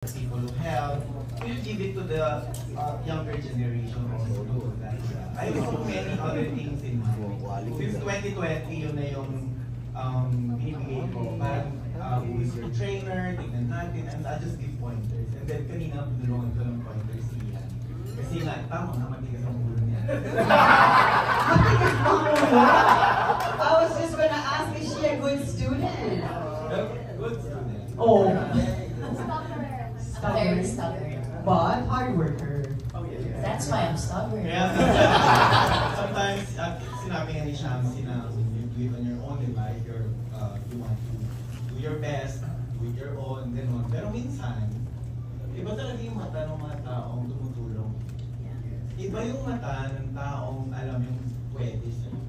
people who help. We'll give it to the younger generation also. I have so many other things in mind. Since 2020, yun na yung binibigay ko. Parang who is your trainer, tignan natin, and I'll just give pointers. And then kanina, binulungan ko ng pointers siya. Kasi nga, tama na, matigas ang ulo niya. Matigas ang ulo? I was just gonna ask, is she a good student? Good student. Oh. Very stubborn. But hard worker. Oh, yeah. That's why I'm stubborn. Yeah. Sometimes, sinabi nga ni Shamsi na you do it on your own, diba? If you want to do your best with your own, gano'n. Pero minsan, iba talaga yung mata ng mga taong tumutulong. Iba yung mata ng taong alam yung pwede sa'yo.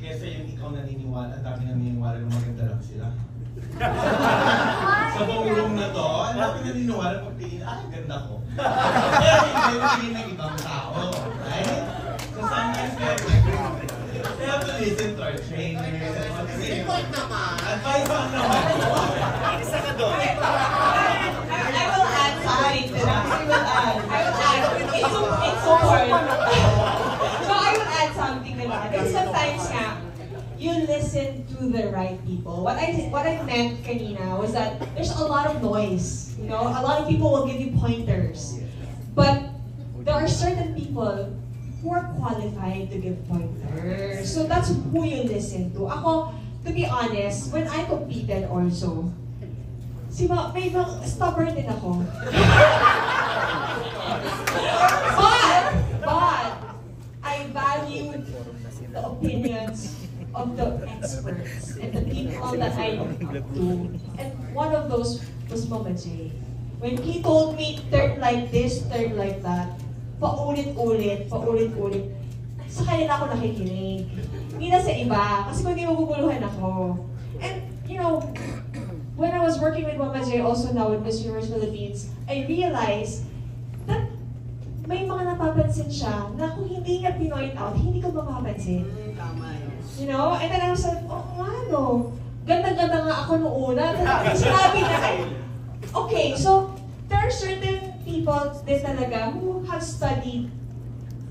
Kesa yung ikaw naniniwala, ang dami naniniwala ng maganda lang sila. Sa pangulong na to, ang dami naniniwala pagtingin, ganda ko. Kaya hindi yung tingin ng ibang tao, right? So sometimes we have to listen to our trainers. Kasi advice lang naman. Isa ka doon. I will add something to that. I will add. It's so hard. So I will add something to that. Because sometimes you listen to the right people. What I meant kanina was that there's a lot of noise. You know, a lot of people will give you pointers. But there are certain people who are qualified to give pointers. So that's who you listen to. Ako, to be honest, when I competed also, may stubborn din ako. But I valued the opinions of the experts and the people that I look up to. And one of those was Mama J. When he told me, turn like this, turn like that, paulit-ulit, sa kanya ako nakikinig. Hindi na sa iba, kasi kung hindi maguguluhan ako. And, you know, when I was working with Mama J, also now with Miss Universe Philippines, I realized that may mga napapansin siya na kung hindi niya pinoint out, hindi ko mapapansin. Tama yun. You know? And then I was like, oh nga no. Ganda-ganda nga ako noong una. Tapos sinabi na, okay, so there are certain people din talaga who have studied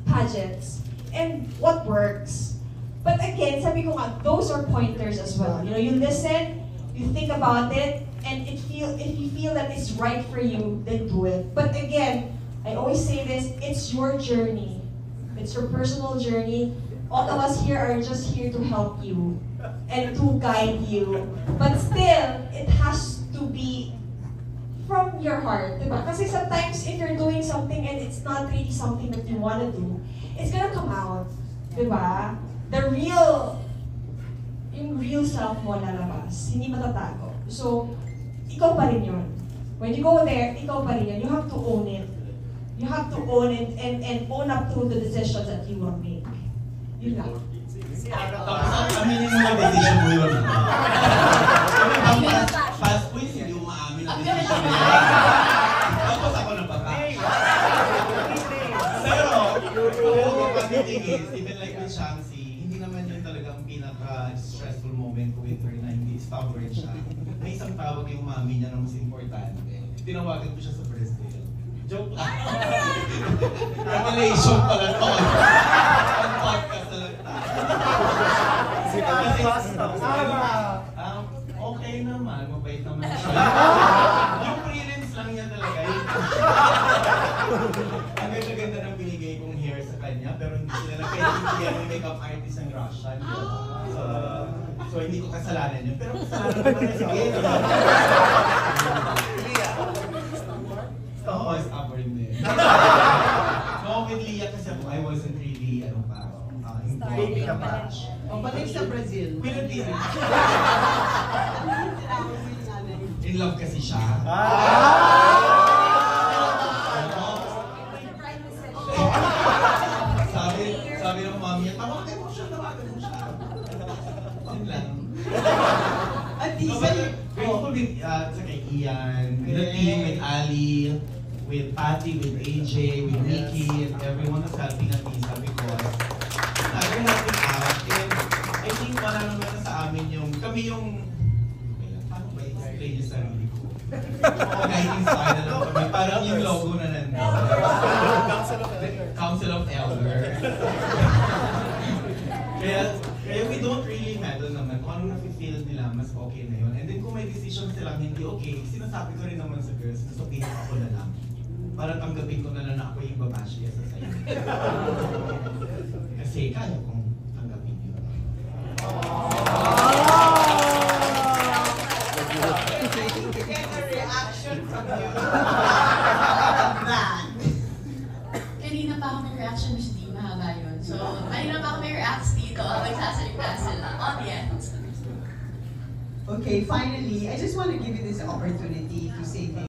pageants and what works. But again, sabi ko nga, those are pointers as well. You know, you listen, you think about it, and if you feel that it's right for you, then do it. But again, I always say this, it's your journey. It's your personal journey. All of us here are just here to help you and to guide you. But still, it has to be from your heart, diba? Kasi sometimes if you're doing something and it's not really something that you want to do, it's gonna come out, diba? Yung real self mo lalabas, hindi matatago. So, ikaw pa rin yun. When you go there, ikaw pa rin yun. You have to own it. You have to own it and own up to the decisions that you will make. Yun lang. Tapos, aminin mo na decision mo yun. Fast quiz, hindi mo maamin na decision mo yun. Tapos ako na baka. Pero, pag-tingin, even like with Shamsi, hindi naman yun talagang pinaka-stressful moment ko with her na hindi stubborn siya. May isang tawag yung mami niya na mas importante. Tinawagan ko siya sa birthday. Joke lang. Revelation pala to. Ang podcast na lang tayo. Okay naman, mabait naman siya. Yung prelims lang niya talaga. Ang ganda-ganda ng binigay kong hair sa kanya, pero hindi sila nagkaintindihan ng makeup artist ng Russian. So hindi ko kasalanan yun. Pero kasalanan ko na sige. Oo, stubborn din. No, with Leah kasi ako, I wasn't really, Baby ka pa. O, pati sa Brazil. Philippines. In love kasi siya. Sabi ng mami niya, tawagan mo siya. Yun lang. At di No, sa... but grateful with kay Ian, with the team, with Ali, with Patty, with AJ, with Nikki, and everyone who's helping at Lisa because they're helping out. And I think wala naman sa amin yung, kami yung, paano ba i-explain yung sarili ko? Guiding star na lang kami parang yung logo na nandun. Council of Elders. kaya we don't really meddle naman kung ano na-feel nila, mas okay na yun. And then kung may decision silang hindi okay, sinasabi ko rin naman sa girls, mas okay ako na lang. Para tanggapin ko na lang na ako yung babashi sa sa'yo. Kasi kaya kong tanggapin yun. Get a reaction from you. Kanina pa ako may reaction, Miss D, mahaba yun. So, kanina pa ako may reacts dito, magsasalita sila. Audience. Okay, finally, I just want to give you this opportunity to say thank